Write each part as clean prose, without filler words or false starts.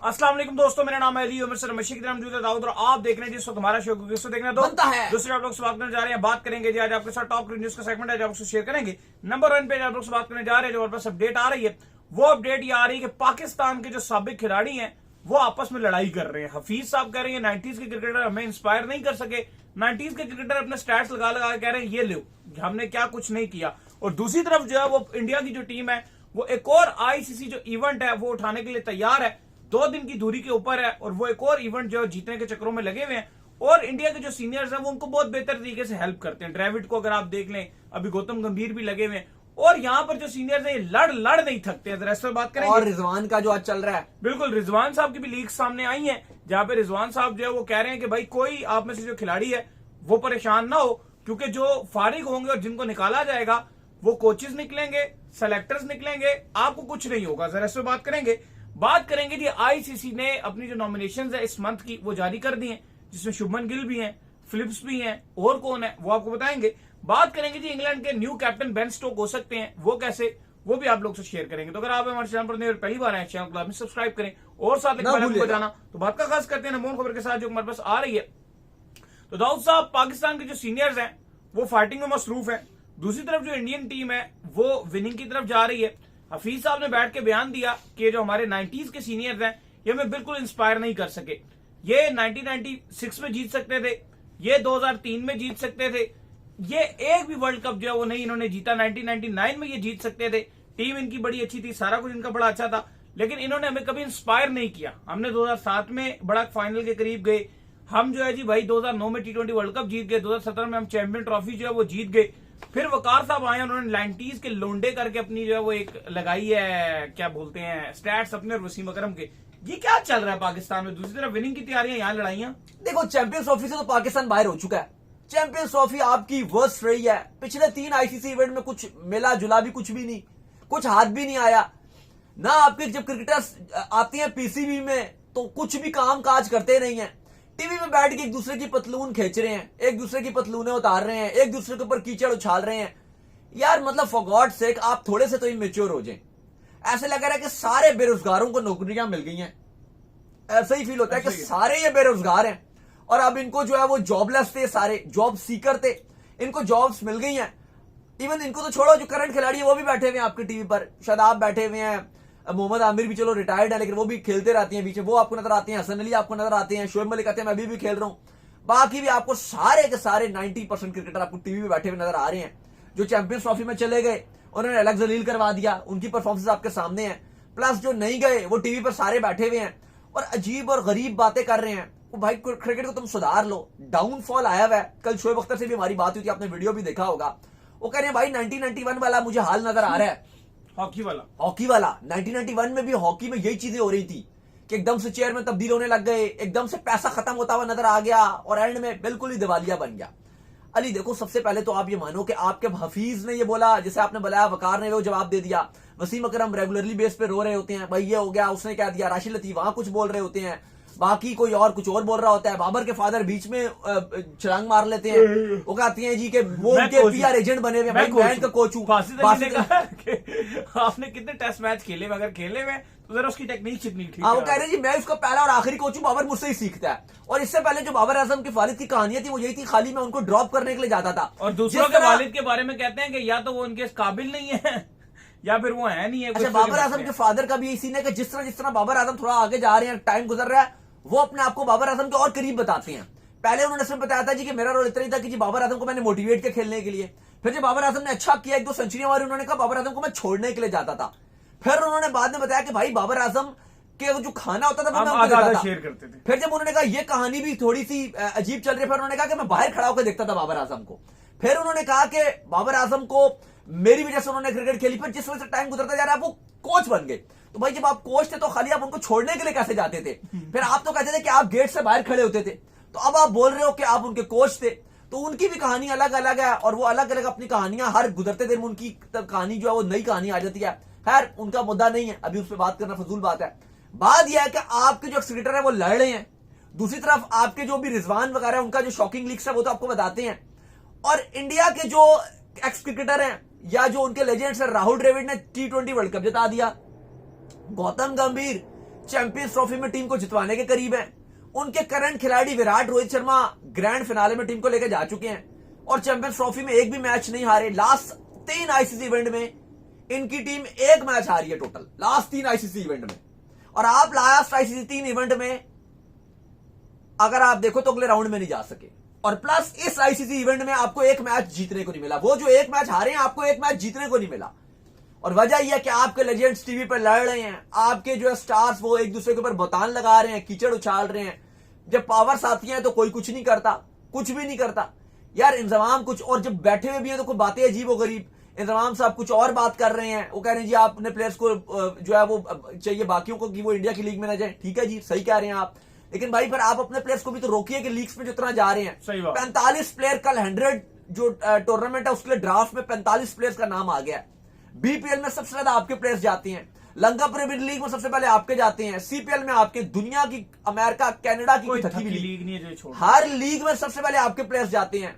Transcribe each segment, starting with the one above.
अस्सलाम वालेकुम दोस्तों, मेरा नाम है अली उमर सर मशीक दाऊद और आप देख रहे हैं जिस वक्त हमारा शो किस देखना तो बनता है। दूसरे आप लोग से बात करने जा रहे हैं। बात करेंगे जी आज आपके साथ टॉप न्यूज का सेगमेंट है जो आपसे शेयर करेंगे। नंबर 1 पे आप लोग से बात करने जा रहे हैं, जो हमारे पास अपडेट आ रही है वो अपडेट ये आ रही है कि पाकिस्तान के जो साबिक खिलाड़ी हैं वो आपस में लड़ाई कर रहे हैं। हफीज साहब कह रहे हैं 90s के क्रिकेटर हमें इंस्पायर नहीं कर सके। 90s के क्रिकेटर अपने स्टैट्स लगा लगा कह रहे हैं ये लो हमने क्या कुछ नहीं किया। और दूसरी तरफ जो है वो इंडिया की जो टीम है वो एक और आईसीसी जो इवेंट है वो उठाने के लिए तैयार है। 2 दिन की दूरी के ऊपर है और वो एक और इवेंट जो जीतने के चक्रों में लगे हुए हैं। और इंडिया के जो सीनियर्स हैं वो उनको बहुत बेहतर तरीके से हेल्प करते हैं। ड्रेविड को अगर आप देख लें, अभी गौतम गंभीर भी लगे हुए हैं। और यहाँ पर जो सीनियर्स हैं लड़ नहीं थकते हैं। जरा इस पर बात करेंगे। और रिजवान का जो आज चल रहा है, बिल्कुल, रिजवान साहब की भी लीक सामने आई है जहां पे रिजवान साहब जो है वो कह रहे हैं कि भाई कोई आप में से जो खिलाड़ी है वो परेशान ना हो, क्योंकि जो फारिग होंगे और जिनको निकाला जाएगा वो कोचेस निकलेंगे, सेलेक्टर्स निकलेंगे, आपको कुछ नहीं होगा। जरा इस पर बात करेंगे जी। आईसीसी ने अपनी जो नॉमिनेशंस है इस मंथ की वो जारी कर दी हैं, जिसमें शुभमन गिल भी हैं, फिलिप्स भी हैं, और कौन है वो आपको बताएंगे। बात करेंगे जी इंग्लैंड के न्यू कैप्टन बेन स्टोक हो सकते हैं, वो कैसे, वो भी आप लोग से शेयर करेंगे। तो अगर आप हमारे चैनल पर पहली बार आए चैनल को सब्सक्राइब करें और साथ में जाना। तो बात का खास करते हैं नमून खबर के साथ जो हमारे पास आ रही है। तो दाऊद साहब, पाकिस्तान के जो सीनियर्स हैं वो फाइटिंग में मसरूफ है। दूसरी तरफ जो इंडियन टीम है वो विनिंग की तरफ जा रही है। हफीज साहब ने बैठ के बयान दिया कि जो हमारे 90s के सीनियर्स हैं ये हमें बिल्कुल इंस्पायर नहीं कर सके। ये 1996 में जीत सकते थे, ये 2003 में जीत सकते थे, ये एक भी वर्ल्ड कप जो है वो नहीं इन्होंने जीता। 1999 में ये जीत सकते थे, टीम इनकी बड़ी अच्छी थी, सारा कुछ इनका बड़ा अच्छा था, लेकिन इन्होंने हमें कभी इंस्पायर नहीं किया। हमने 2007 में बड़ा फाइनल के करीब गए, हम जो है जी भाई 2009 में T20 वर्ल्ड कप जीत गए, 2017 में हम चैंपियन ट्रॉफी जो है वो जीत गए। फिर वकार साहब आए, उन्होंने 90s के लोंडे करके अपनी जो है वो एक लगाई है, क्या बोलते हैं, स्टैट्स अपने और वसीम अकरम के। ये क्या चल रहा है पाकिस्तान में? दूसरी तरफ विनिंग की तैयारियां, यहाँ लड़ाइयां। देखो चैंपियंस ट्रॉफी से तो पाकिस्तान बाहर हो चुका है। चैंपियंस ट्रॉफी आपकी वर्स्ट रही है। पिछले 3 आईसीसी इवेंट में कुछ मिला जुला भी कुछ भी नहीं, कुछ हाथ भी नहीं आया ना। आपके जब क्रिकेटर्स आते हैं पीसीबी में तो कुछ भी काम काज करते नहीं है। टीवी में बैठ के एक दूसरे की पतलून खींच रहे हैं, एक दूसरे की पतलूनें उतार रहे हैं, एक दूसरे के ऊपर कीचड़ उछाल रहे हैं। यार मतलब फॉर गॉड सेक आप थोड़े से तो इमेच्योर हो जाएं। ऐसे लग रहा है कि सारे बेरोजगारों को नौकरियां मिल गई हैं। ऐसा ही फील होता है कि सारे ये बेरोजगार हैं और अब इनको जो है वो जॉबलेस थे, सारे जॉब सीकर थे, इनको जॉब्स मिल गई हैं। इवन इनको तो छोड़ो, जो करंट खिलाड़ी है वो भी बैठे हुए हैं आपकी टीवी पर। शादाब बैठे हुए हैं, मोहम्मद आमिर भी चलो रिटायर्ड है लेकिन वो भी खेलते रहती हैं बीच में, वो आपको नजर आते हैं। हसन अली आपको नजर आते हैं, शोएब मलिक कहते हैं मैं अभी भी खेल रहा हूं। बाकी भी आपको सारे के सारे 90% क्रिकेटर आपको टीवी पे बैठे हुए नजर आ रहे हैं। जो चैंपियंस ट्रॉफी में चले गए उन्होंने अलग जलील करवा दिया, उनकी परफॉर्मेंस आपके सामने है। प्लस जो नहीं गए वो टीवी पर सारे बैठे हुए हैं और अजीब और गरीब बातें कर रहे हैं। वो भाई क्रिकेट को तुम सुधार लो, डाउनफॉल आया हुआ है। कल शोएब अख्तर से भी हमारी बात हुई थी, आपने वीडियो भी देखा होगा। वो कह रहे हैं भाई 1991 वाला मुझे हाल नजर आ रहा है, हॉकी वाला 1991 में भी हॉकी में यही चीजें हो रही थी कि एकदम से चेयर में तब्दील होने लग गए, एकदम से पैसा खत्म होता हुआ नजर आ गया और एंड में बिल्कुल ही दिवालिया बन गया। अली देखो, सबसे पहले तो आप ये मानो कि आपके हफीज ने ये बोला, जैसे आपने बुलाया, वकार ने वो जवाब दे दिया। वसीम अकरम रेगुलरली बेस पे रो रहे होते हैं, भाई ये हो गया, उसने क्या दिया। राशिद लतीफ वहां कुछ बोल रहे होते हैं, बाकी कोई और कुछ और बोल रहा होता है। बाबर के फादर बीच में छलांग मार लेते हैं, वो कहती हैं जी कि वो उनके पीआर एजेंट बने हुए। मैं का कोच हूं। आपने कितने टेस्ट मैच खेले, अगर खेले में तो जरा उसकी टेक्निक कितनी ठीक है। वो कह रहे जी मैं उसका पहला और आखिरी कोच हूं, बाबर मुझसे ही सीखता है। और इससे पहले जो बाबर आजम के वालिद की कहानियां थी वो यही थी, खाली मैं उनको ड्रॉप करने के लिए जाता था। और दूसरों के वालिद के बारे में कहते हैं कि या तो वो उनके काबिल नहीं है या फिर वो है नहीं है। अच्छा, बाबर आजम के फादर का भी यही सीन है कि जिस तरह बाबर आजम थोड़ा आगे जा रहे हैं, टाइम गुजर रहा है, वो अपने आप को बाबर आजम के और करीब बताते हैं। पहले उन्होंने सिर्फ बताया था जी कि मेरा रोल इतना ही था कि जी बाबर आजम को मैंने मोटिवेट किया खेलने के लिए। फिर जब बाबर आजम ने अच्छा किया, 1-2 सेंचुरियां मारी, उन्होंने कहा बाबर आजम को मैं छोड़ने के लिए जाता था। फिर उन्होंने बाद में बताया कि भाई बाबर आजम के जो खाना होता था मैं उनको शेयर करते थे। फिर जब उन्होंने कहा ये कहानी भी थोड़ी सी अजीब चल रही है, फिर उन्होंने कहा कि मैं बाहर खड़ा होकर देखता था बाबर आजम को। फिर उन्होंने कहा कि बाबर आजम को मेरी वजह से उन्होंने क्रिकेट खेली। फिर जिस वजह से टाइम गुजरता जा रहा है वो कोच बन गए। तो भाई जब आप कोच थे तो खाली आप उनको छोड़ने के लिए कैसे जाते थे? फिर आप तो कहते थे कि आप गेट से बाहर खड़े होते थे। तो अब आप बोल रहे हो कि आप उनके कोच थे। तो उनकी भी कहानी अलग अलग है और वो अलग अलग अपनी कहानियां हर गुजरते दिन उनकी कहानी जो है वो नई कहानी आ जाती है। खैर उनका मुद्दा नहीं है, अभी उस पर बात करना फजूल बात है। बात यह है कि आपके जो क्रिकेटर है वो लड़ रहे हैं, दूसरी तरफ आपके जो भी रिजवान वगैरह उनका जो शॉकिंग लीक्स है वो तो आपको बताते हैं। और इंडिया के जो एक्स क्रिकेटर हैं या जो उनके लेजेंड्स हैं, राहुल द्रविड़ ने T20 वर्ल्ड कप जिता दिया, गौतम गंभीर चैंपियंस ट्रॉफी में टीम को जितवाने के करीब हैं। उनके करंट खिलाड़ी विराट, रोहित शर्मा ग्रैंड फिनाले में टीम को लेकर जा चुके हैं और चैंपियंस ट्रॉफी में एक भी मैच नहीं हारे। लास्ट 3 आईसीसी इवेंट में इनकी टीम एक मैच हारी है टोटल, लास्ट 3 आईसीसी इवेंट में। और आप लास्ट आईसीसी 3 इवेंट में अगर आप देखो तो अगले राउंड में नहीं जा सके, और प्लस इस आईसीसी इवेंट में आपको एक मैच जीतने को नहीं मिला। वो जो एक मैच हारे हैं, आपको एक मैच जीतने को नहीं मिला। और वजह यह है कि आपके लेजेंड्स टीवी पर लड़ रहे हैं, आपके जो है स्टार्स वो एक दूसरे के ऊपर बोतान लगा रहे हैं, कीचड़ उछाल रहे हैं। जब पावर्स आती हैं तो कोई कुछ नहीं करता, कुछ भी नहीं करता यार। इंतजाम कुछ और, जब बैठे हुए भी हैं तो कोई बातें अजीब व गरीब। इंतजाम साहब कुछ और बात कर रहे हैं, वो कह रहे हैं जी आप अपने प्लेयर्स को जो है वो चाहिए बाकियों को कि वो इंडिया की लीग में ना जाए। ठीक है जी, सही कह रहे हैं आप, लेकिन भाई फिर आप अपने प्लेयर्स को भी तो रोकिए कि लीग्स में जितना जा रहे हैं। सही बात। 45 प्लेयर, कल 100 जो टूर्नामेंट है उसके लिए ड्राफ्ट में 45 प्लेयर्स का नाम आ गया। बीपीएल में सबसे ज्यादा आपके प्लेयर्स जाते हैं, लंका प्रीमियर लीग में सबसे पहले आपके जाते हैं, सीपीएल में आपके, दुनिया की, अमेरिका, कनाडा की कोई थकी लीग नहीं है जो छोड़, हर लीग में सबसे पहले आपके प्लेयर्स जाते हैं।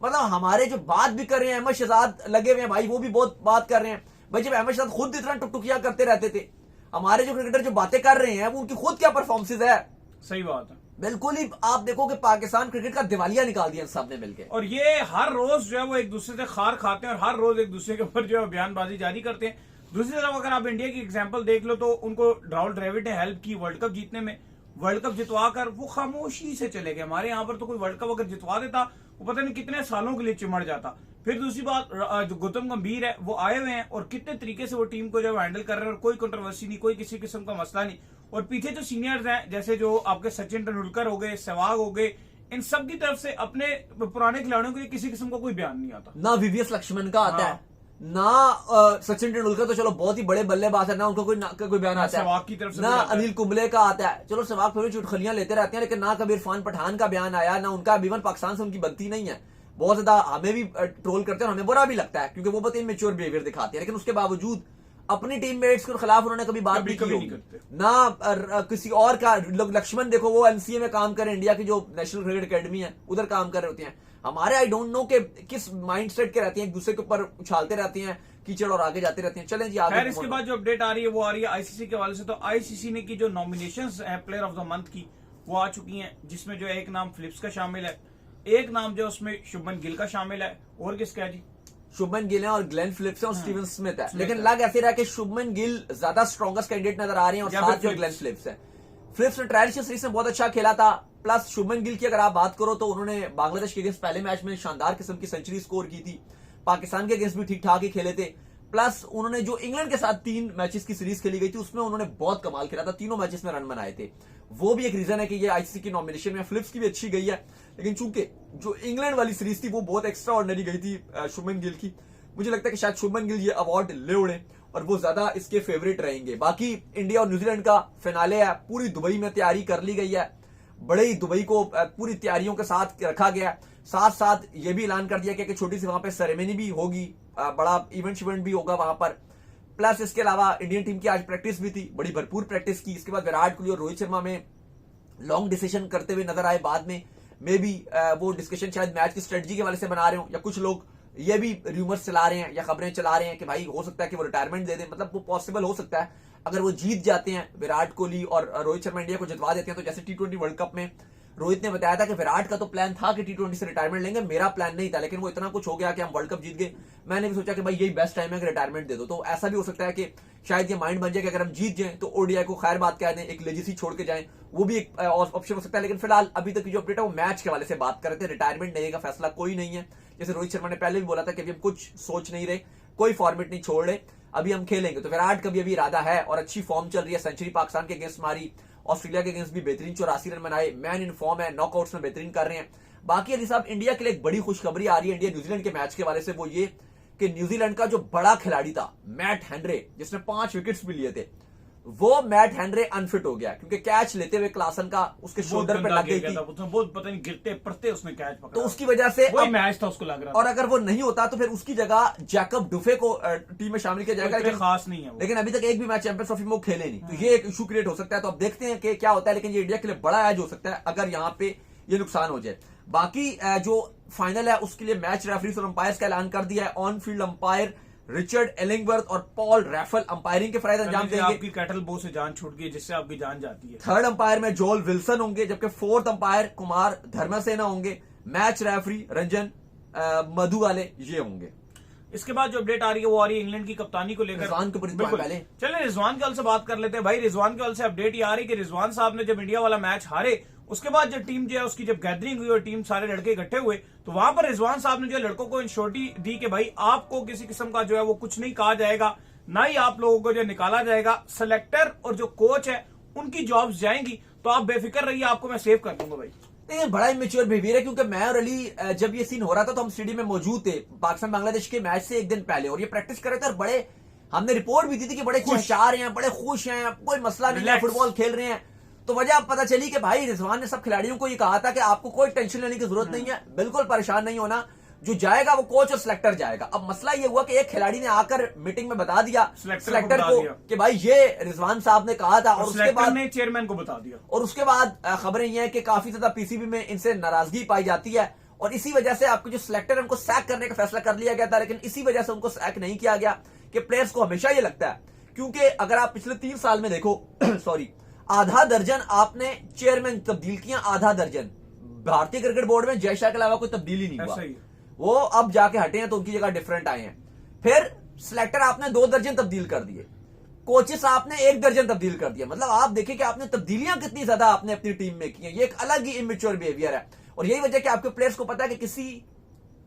मतलब हमारे जो बात भी कर रहे हैं, अहमद शहजाद लगे हुए हैं भाई, वो भी बहुत बात कर रहे हैं भाई। जब अहमद शहजाद खुद इतना टुकटुकिया करते रहते थे, हमारे जो क्रिकेटर जो बातें कर रहे हैं वो उनकी खुद क्या परफॉर्मेंस है। सही बात है, बिल्कुल ही आप देखो कि पाकिस्तान क्रिकेट का दिवालिया निकाल दिया सब ने मिलकर। और ये हर रोज जो है वो एक दूसरे से खार खाते हैं और हर रोज एक दूसरे के ऊपर जो है बयानबाजी जारी करते हैं। दूसरी तरफ अगर आप इंडिया की एग्जांपल देख लो तो उनको राहुल द्रविड़ ने हेल्प की वर्ल्ड कप जीतने में। वर्ल्ड कप जितवा कर वो खामोशी से चले गए। हमारे यहाँ पर तो कोई वर्ल्ड कप अगर जितवा देता वो पता नहीं कितने सालों के लिए चिमड़ जाता। फिर दूसरी बात, जो गौतम गंभीर है वो आए हुए हैं और कितने तरीके से वो टीम को जो हैंडल कर रहे हैं और कोई कंट्रोवर्सी नहीं, कोई किसी किस्म का मसला नहीं। और पीछे जो सीनियर्स हैं जैसे जो आपके सचिन तेंदुलकर हो गए, सहवाग हो गए, इन सब की तरफ से अपने पुराने खिलाड़ियों के लिए किसी किस्म का कोई बयान नहीं आता। ना वीवीएस लक्ष्मण का आता है, ना सचिन तेंदुलकर तो चलो बहुत ही बड़े बल्लेबाज है, ना उनका कोई बयान आता है, सहवाग की तरफ से ना अनिल कुंबले का आता है। चलो सहवाग फिर भी चुटखलियां लेते रहते हैं, लेकिन ना कभी इरफान पठान का बयान आया, ना उनका। इवन पाकिस्तान से उनकी बनती नहीं है, बहुत ज्यादा हमें भी ट्रोल करते हैं और हमें बुरा भी लगता है क्योंकि वो बहुत इमेच्योर बिहेवियर दिखाते हैं, लेकिन उसके बावजूद अपनी टीममेट्स के खिलाफ उन्होंने कभी बात नहीं की ना किसी और का। लक्ष्मण देखो वो एनसीए में काम कर रहे हैं, इंडिया की जो नेशनल क्रिकेट अकेडमी है उधर काम कर रहे होते हैं। हमारे आई डोंट नो के किस माइंडसेट के रहते हैं, एक दूसरे के ऊपर उछालते रहते हैं कीचड़ और आगे जाते रहते हैं। चलें जी आगे। इसके बाद जो अपडेट आ रही है वो आ रही है आईसीसी के हवाले से। तो आईसीसी ने की जो नॉमिनेशंस है प्लेयर ऑफ द मंथ की वो आ चुकी हैं, जिसमें जो एक नाम फिलिप्स का शामिल है, एक नाम जो उसमें शुभमन गिल का शामिल है, और किसका है जी? शुभमन गिल है और ग्लेन फिलिप्स है और स्टीवन स्मिथ है। लेकिन लग ऐसे रहा कि शुभमन गिल ज्यादा स्ट्रॉन्गेस्ट कैंडिडेट नजर आ रहे हैं और साथ जो ग्लेन फिलिप्स है। फिलिप्स ने ट्रायल सीरीज में बहुत अच्छा खेला था। प्लस शुभमन गिल की अगर आप बात करो तो उन्होंने बांग्लादेश के अगेंस्ट पहले मैच में शानदार किस्म की सेंचुरी स्कोर की थी, पाकिस्तान के अगेंस्ट भी ठीक ठाक ही खेले थे। प्लस उन्होंने जो इंग्लैंड के साथ 3 मैचेस की सीरीज खेली गई थी उसमें उन्होंने बहुत कमाल खेला था, तीनों मैचेस में रन बनाए थे। वो भी एक रीजन है कि ये आईसीसी की नॉमिनेशन में। फिलिप्स की भी अच्छी गई है, लेकिन चूंकि जो इंग्लैंड वाली सीरीज थी वो बहुत एक्स्ट्रा ऑर्डिनरी गई थी शुभमन गिल की। मुझे लगता है कि शायद शुभमन गिल ये अवार्ड ले उड़े और वो ज्यादा इसके फेवरेट रहेंगे। बाकी इंडिया और न्यूजीलैंड का फिनाले है, पूरी दुबई में तैयारी कर ली गई है, बड़े ही दुबई को पूरी तैयारियों के साथ रखा गया है। साथ साथ ये भी ऐलान कर दिया गया कि छोटी सी वहां पे सेरेमनी भी होगी, बड़ा इवेंट भी होगा वहां पर। प्लस इसके अलावा इंडियन टीम की आज प्रैक्टिस भी थी, बड़ी भरपूर प्रैक्टिस की। इसके बाद विराट कोहली और रोहित शर्मा में लॉन्ग डिसीजन करते हुए नजर आए। बाद में मे बी वो डिस्कशन शायद मैच की स्ट्रेटजी के वाले से बना रहे हो, या कुछ लोग ये भी रूमर्स चला रहे हैं या खबरें चला रहे हैं कि भाई हो सकता है कि वो रिटायरमेंट दे दें। मतलब वो पॉसिबल हो सकता है अगर वो जीत जाते हैं, विराट कोहली और रोहित शर्मा इंडिया को जितवा देते हैं। तो जैसे T20 वर्ल्ड कप में रोहित ने बताया था कि विराट का तो प्लान था कि T20 से रिटायरमेंट लेंगे, मेरा प्लान नहीं था, लेकिन वो इतना कुछ हो गया कि हम वर्ल्ड कप जीत गए, मैंने भी सोचा कि भाई यही बेस्ट टाइम है कि रिटायरमेंट दे दो। तो ऐसा भी हो सकता है कि शायद ये माइंड बन जाए कि अगर हम जीत जाएं तो ओडीआई को खैर बात कह दें, एक लेजेसी छोड़ के जाएं, वो भी एक ऑप्शन हो सकता है। लेकिन फिलहाल अभी तक की जो अपडेट है वो मैच के हवाले से बात कर रहे थे, रिटायरमेंट लेने का फैसला कोई नहीं है। जैसे रोहित शर्मा ने पहले भी बोला था कि अभी हम कुछ सोच नहीं रहे, कोई फॉर्मेट नहीं छोड़ रहे, अभी हम खेलेंगे। तो विराट का भी अभी इरादा है और अच्छी फॉर्म चल रही है, सेंचुरी पाकिस्तान के अगेंस्ट मारी, ऑस्ट्रेलिया के अगेंस्ट भी बेहतरीन 84 रन बनाए, मैन इन फॉर्म है, नॉकआउट्स में बेहतरीन कर रहे हैं। बाकी अली साहब इंडिया के लिए एक बड़ी खुशखबरी आ रही है इंडिया न्यूजीलैंड के मैच के हवाले से, वो ये कि न्यूजीलैंड का जो बड़ा खिलाड़ी था मैट हेनरे, जिसने 5 विकेट्स भी लिए थे, वो मैट हेनरे अनफिट हो गया क्योंकि कैच लेते हुए क्लासन का उसके शोल्डर पे लग गई थी, बहुत पता नहीं गिरते पड़ते उसने कैच पकड़ा, तो उसकी वजह से वही मैच था उसको लग रहा था। और अगर वो नहीं होता तो फिर उसकी जगह जैकब डुफे को टीम में शामिल किया जाएगा, लेकिन खास नहीं है वो। लेकिन अभी तक एक भी मैच चैंपियंस ट्रॉफी में वो खेले नहीं, तो ये एक इशू क्रिएट हो सकता है। तो अब देखते हैं कि क्या होता है, लेकिन ये इंडिया के लिए बड़ा एज हो सकता है अगर यहाँ पे ये नुकसान हो जाए। बाकी जो फाइनल है उसके लिए मैच रेफरीज और अंपायर्स का ऐलान कर दिया है। On field umpire Richard Illingworth और पॉल रैफल अंपायरिंग के फराइज अंजाम देंगे। आपकी कैटल बो से जान छूट गई, जिससे आपकी जान जाती है। थर्ड अंपायर में जोल विल्सन होंगे, जबकि फोर्थ अंपायर कुमार धर्मसेना होंगे। मैच रेफरी रंजन मधु वाले ये होंगे। इसके बाद जो अपडेट आ रही है वो आ रही है इंग्लैंड की कप्तानी को लेकर। रिजवान के ऊपर बिल्कुल। पहले चलिए रिजवान के हल से बात कर लेते हैं भाई। रिजवान के हल से अपडेट ये आ रही है कि रिजवान साहब ने जब इंडिया वाला मैच हारे, उसके बाद जब टीम जो है उसकी जब गैदरिंग हुई और टीम सारे लड़के इकट्ठे हुए, तो वहां पर रिजवान साहब ने जो लड़कों को इंश्योरिटी दी कि भाई आपको किसी किस्म का जो है वो कुछ नहीं कहा जाएगा, ना ही आप लोगों को जो निकाला जाएगा। सेलेक्टर और जो कोच है उनकी जॉब्स जाएंगी, तो आप बेफिक्र रहिए, आपको मैं सेव कर दूंगा भाई। ये बड़ा इमेच्योर बिहेवियर है, क्योंकि मैं और अली जब ये सीन हो रहा था तो हम स्टेडियम में मौजूद थे पाकिस्तान बांग्लादेश के मैच से एक दिन पहले, और ये प्रैक्टिस कर रहे थे और बड़े हमने रिपोर्ट भी दी थी कि बड़े चहचा रहे हैं, बड़े खुश हैं, कोई मसला नहीं है, फुटबॉल खेल रहे हैं। तो वजह अब पता चली कि भाई रिजवान ने सब खिलाड़ियों को ये कहा था कि आपको कोई टेंशन लेने की जरूरत नहीं है, बिल्कुल परेशान नहीं होना, जो जाएगा वो कोच और सिलेक्टर जाएगा। अब मसला ये हुआ कि एक खिलाड़ी ने आकर मीटिंग में बता दिया सिलेक्टर को कि भाई ये रिजवान साहब ने कहा था, और उसके बाद ने चेयरमैन को बता दिया। और उसके बाद खबरें ये हैं कि काफी ज्यादा पीसीबी में इनसे नाराजगी पाई जाती है, और इसी वजह से आपके जो सिलेक्टर है उनको सैक करने का फैसला कर लिया गया था। लेकिन इसी वजह से उनको सैक नहीं किया गया कि प्लेयर्स को हमेशा ये लगता है, क्योंकि अगर आप पिछले 3 साल में देखो सॉरी, आधा दर्जन आपने चेयरमैन तब्दील किया, आधा दर्जन। भारतीय क्रिकेट बोर्ड में जय शाह के अलावा कोई तब्दीली नहीं हुआ, वो अब जाके हटे हैं तो उनकी जगह डिफरेंट आए हैं। फिर सिलेक्टर आपने 2 दर्जन तब्दील कर दिए, कोचेस आपने 1 दर्जन तब्दील कर दिया। मतलब आप देखिए कि आपने तब्दीलियां कितनी ज्यादा आपने अपनी टीम में की हैं। ये एक अलग ही इमेच्योर बिहेवियर है, और यही वजह कि आपके प्लेयर्स को पता है कि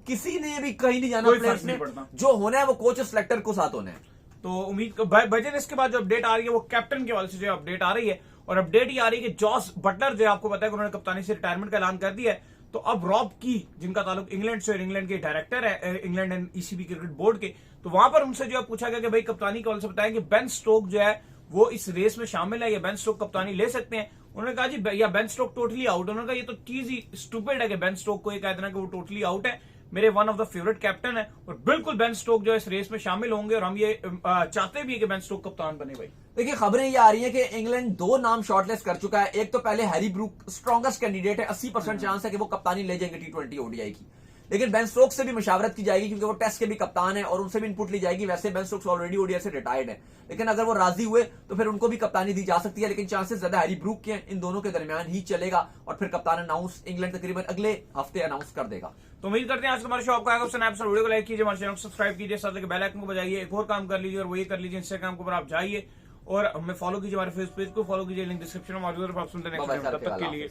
किसी ने भी कहीं नहीं जाना, प्लेयर्स ने जो होना है वो कोच और सिलेक्टर को साथ होना है। तो उम्मीद भजन इसके बाद जो अपडेट आ रही है वो कैप्टन के वाले से जो अपडेट आ रही है, और अपडेट ये आ रही है कि जॉस बटलर जो आपको पता है कि उन्होंने कप्तानी से रिटायरमेंट का ऐलान कर दिया है। तो अब रॉब की, जिनका ताल्लुक इंग्लैंड से और इंग्लैंड के डायरेक्टर है England and ECB cricket board के, तो वहां पर उनसे जो पूछा गया कि भाई कप्तानी के वाले से बताया कि बेन स्टोक जो है वो इस रेस में शामिल है, या बेन स्टोक कप्तानी ले सकते हैं। उन्होंने कहा जी या बेन स्टोक टोटली आउट। उन्होंने कहा ये तो चीज ही स्टूपिड है कि बेन स्टोक को ये कह देना कि वो टोटली आउट है। मेरे one of the favourite captain है, और बिल्कुल बेन स्टोक जो है इस रेस में शामिल होंगे, और हम ये चाहते भी है कि बेन स्टोक कप्तान बने भाई। देखिए खबरें ये आ रही हैं कि इंग्लैंड 2 नाम शॉर्टलिस्ट कर चुका है। एक तो पहले हैरी ब्रूक स्ट्रॉन्गेस्ट कैंडिडेट है, 80% चांस है कि वो कप्तानी ले जाएंगे T20 ओडीआई की। लेकिन बेन स्टोक्स से भी मशावरत की जाएगी, क्योंकि वो टेस्ट के भी कप्तान है, और उनसे भी इनपुट ली जाएगी। वैसे बेन स्टोक्स ऑलरेडी ओडीआई से रिटायर्ड है, लेकिन अगर वो राजी हुए तो फिर उनको भी कप्तानी दी जा सकती है। लेकिन चांसेस ज्यादा हैरी ब्रूक के हैं, इन दोनों के दरमियान ही चलेगा, और फिर कप्तान अनाउंस इंग्लैंड तकरीबन अगले हफ्ते अनाउंस कर देगा। तो उम्मीद करते हैं आज हमारे शो आपको आएगा। वीडियो को लाइक कीजिए, हमारे चैनल को सब्सक्राइब कीजिए, साथ बेल आइकन को बजाइए। एक और काम कर लीजिए, और वो ये कर लीजिए, इंस्टाग्राम के ऊपर आप जाइए और हमें फॉलो कीजिए, हमारे फेसबुक पेज को फॉलो कीजिए, लिंक डिस्क्रिप्शन में मौजूद है। आप सुनते हैं, तब तक के लिए।